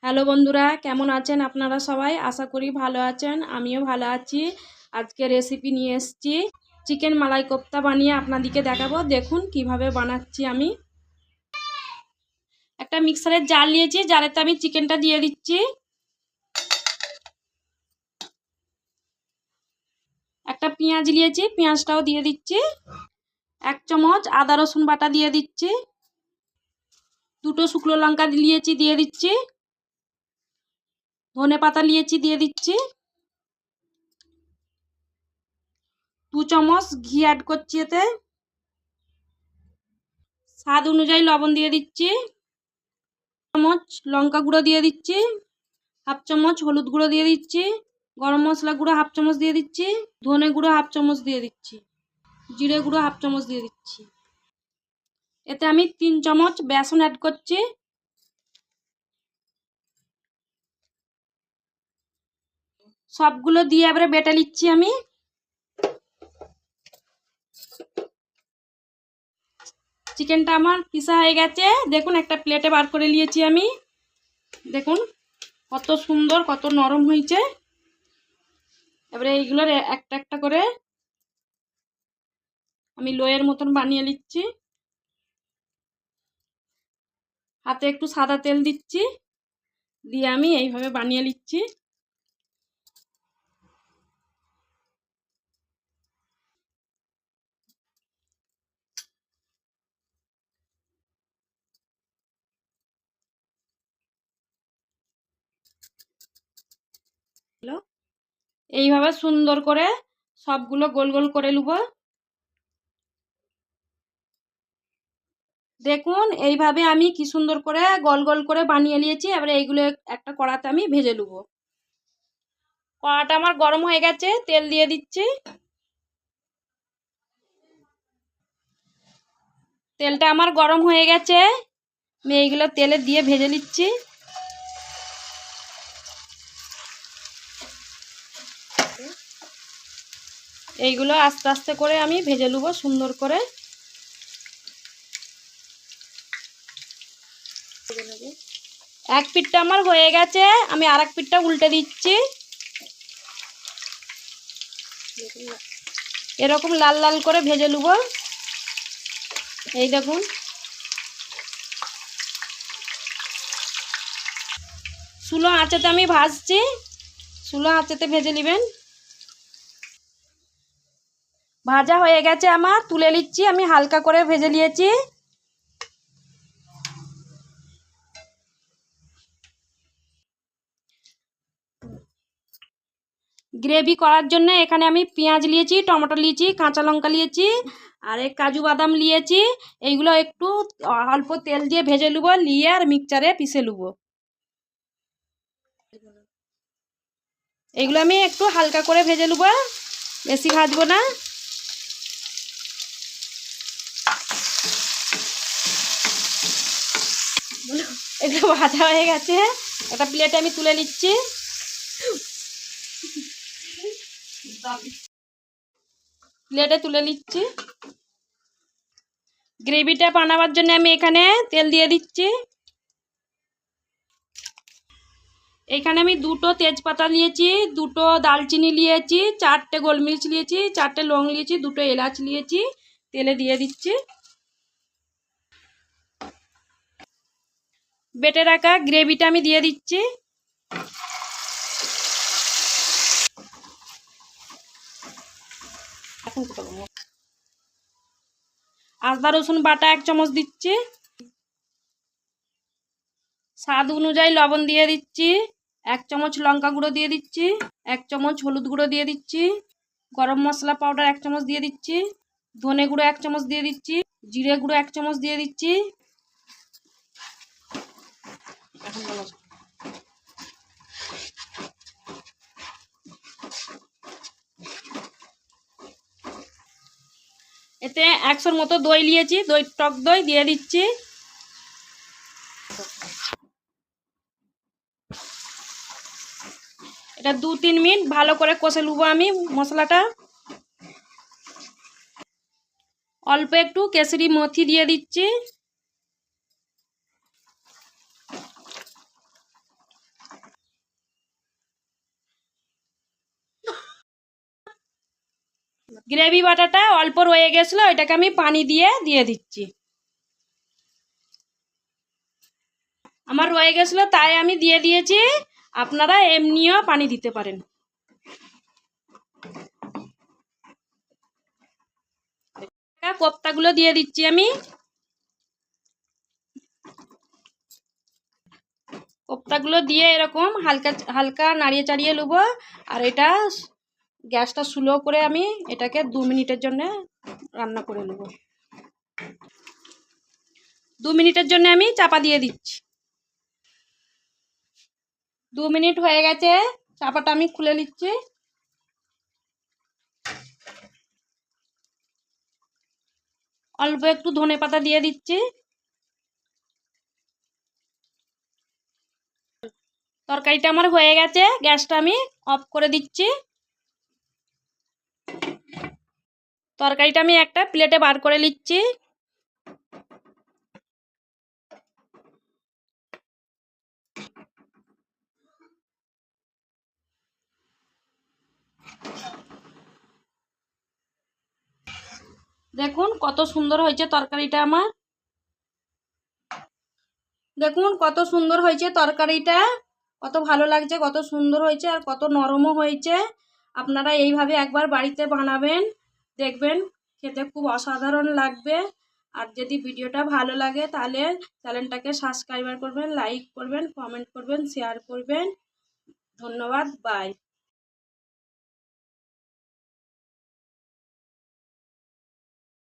Hello বন্ধুরা, কেমন আছেন আপনারা সবাই? আশা করি ভালো আছেন, আমিও ভালো আছি। আজকে রেসিপি নিয়ে এসেছি, চিকেন মালাই কোপ্তা বানিয়ে আপনাদেরকে দেখাবো। দেখুন কিভাবে বানাচ্ছি আমি। একটা মিক্সারের জার নিয়েছি, জারেতে আমি চিকেনটা দিয়ে দিচ্ছি। একটা পেঁয়াজ নিয়েছি, পেঁয়াজটাও দিয়ে দিচ্ছি। 1 চামচ আদা রসুন বাটা দিয়ে দিচ্ছি। 2টো শুকনো লঙ্কা নিয়েছি, দিয়ে দিচ্ছি। ধনে পাতা নিয়েছি, দিয়ে দিচ্ছি। 2 চামচ ঘি অ্যাড করছি এতে। স্বাদ অনুযায়ী লবণ দিয়ে দিচ্ছি। চামচ লঙ্কা গুঁড়ো দিয়ে দিচ্ছি। 1/2 চামচ হলুদ গুঁড়ো দিয়ে দিচ্ছি। গরম মশলা গুঁড়ো 1/2 চামচ দিয়ে দিচ্ছি। ধনে গুঁড়ো 1/2 চামচ দিয়ে দিচ্ছি। জিরে গুঁড়ো 1/2 চামচ দিয়ে দিচ্ছি। এতে আমি 3 চামচ বেসন অ্যাড করছি। সবগুলো দিয়ে এবারে বেটে নিচ্ছি আমি। চিকেনটা আমার পিসা হয়ে গেছে। দেখুন একটা প্লেটে বার করে নিয়েছি আমি। দেখুন কত সুন্দর, কত নরম হয়েছে। এবারে এইগুলোর একটা একটা করে আমি লোয়ের মতন বানিয়ে নিচ্ছি। হাতে একটু সাদা তেল দিচ্ছি, দিয়ে আমি এইভাবে বানিয়ে নিচ্ছি। এইভাবে সুন্দর করে সবগুলো গোল গোল করে নেব। দেখুন এইভাবে আমি কি সুন্দর করে গোল গোল করে বানিয়ে নিয়েছি। এবারে এইগুলো একটা কড়াতে আমি ভেজে নেব। কড়াটা আমার গরম হয়ে গেছে, তেল দিয়ে দিচ্ছি। তেলটা আমার গরম হয়ে গেছে, আমি এইগুলো তেলে দিয়ে ভেজে নিচ্ছি। এইগুলো আস্তে আস্তে করে আমি ভেজে নেব সুন্দর করে। এক পিঠটা আমার হয়ে গেছে, আমি আর এক পিঠটা উল্টে দিচ্ছি। এরকম লাল লাল করে ভেজে নেব। এই দেখুন চুলো আঁচেতে আমি ভাজছি, চুলো আঁচেতে ভেজে নেবেন। ভাজা হয়ে গেছে আমার, তুলে নিচ্ছি। আমি হালকা করে ভেজে নিয়েছি। গ্রেভি করার জন্য এখানে আমি পেঁয়াজ নিয়েছি, টমেটো নিয়েছি, কাঁচা লঙ্কা নিয়েছি, আর এই কাজু বাদাম নিয়েছি। এইগুলো একটু অল্প তেল দিয়ে ভেজে নেবো, নিয়ে আর মিক্সচারে পিষে নেবো। এগুলো আমি একটু হালকা করে ভেজে নেবো, বেশি ভাজবো না। এগুলো ভাজা হয়ে গেছে, একটা প্লেটে আমি তুলে নিচ্ছি। প্লেটে তুলে নিচ্ছি। গ্রেভিটা বানাবার জন্য আমি এখানে তেল দিয়ে দিচ্ছি। এখানে আমি 2টো তেজপাতা নিয়েছি, 2টো দালচিনি নিয়েছি, 4টে গোলমরিচ নিয়েছি, 4টে লং নিয়েছি, 2টো এলাচ নিয়েছি। তেলে দিয়ে দিচ্ছি। বেটে রাখা গ্রেভিটা আমি দিয়ে দিচ্ছি। আদা রসুন বাটা 1 চামচ দিচ্ছি। স্বাদ অনুযায়ী লবণ দিয়ে দিচ্ছি। 1 চামচ লঙ্কা গুঁড়ো দিয়ে দিচ্ছি। 1 চামচ হলুদ গুঁড়ো দিয়ে দিচ্ছি। গরম মশলা পাউডার 1 চামচ দিয়ে দিচ্ছি। ধনে গুঁড়ো 1 চামচ দিয়ে দিচ্ছি। জিরে গুঁড়ো 1 চামচ দিয়ে দিচ্ছি। এতে 100 মতো দই নিয়েছি, টক দই দিয়ে দিচ্ছি। এটা 2-3 মিনিট ভালো করে কষে নেব আমি মশলাটা। অল্প একটু কেশরি মেথি দিয়ে দিচ্ছি। গ্রেভি বাটাটা অল্প রয়ে গেছিলো, এটাকে আমি পানি দিয়ে দিচ্ছি। আমার রয়ে গেছিলো তাই আমি দিয়ে দিয়েছি, আপনারা এমনিও পানি দিতে পারেন। কোপ্তাগুলো দিয়ে দিচ্ছি আমি। কোপ্তাগুলো দিয়ে এরকম হালকা হালকা নাড়িয়ে চাড়িয়ে নেবো। আর এটা গ্যাসটা স্লো করে আমি এটাকে 2 মিনিটের জন্য রান্না করে নেব। 2 মিনিটের জন্য আমি চাপা দিয়ে দিচ্ছি। 2 মিনিট হয়ে গেছে, চাপাটা আমি খুলে নিচ্ছি। অল্প একটু ধনেপাতা দিয়ে দিচ্ছি। তরকারিটা আমার হয়ে গেছে, গ্যাসটা আমি অফ করে দিচ্ছি। তরকারিটা আমি একটা প্লেটে বার করে নিচ্ছি। দেখুন কত সুন্দর হয়েছে তরকারিটা আমার। দেখুন কত সুন্দর হয়েছে তরকারিটা, কত ভালো লাগছে, কত সুন্দর হয়েছে আর কত নরমও হয়েছে। আপনারা এইভাবে একবার বাড়িতে বানাবেন, দেখবেন খেতে খুব অসাধারণ লাগবে। আর যদি ভিডিওটা ভালো লাগে তাহলে চ্যানেলটাকে সাবস্ক্রাইব করবেন, লাইক করবেন, কমেন্ট করবেন, শেয়ার করবেন। ধন্যবাদ, বাই।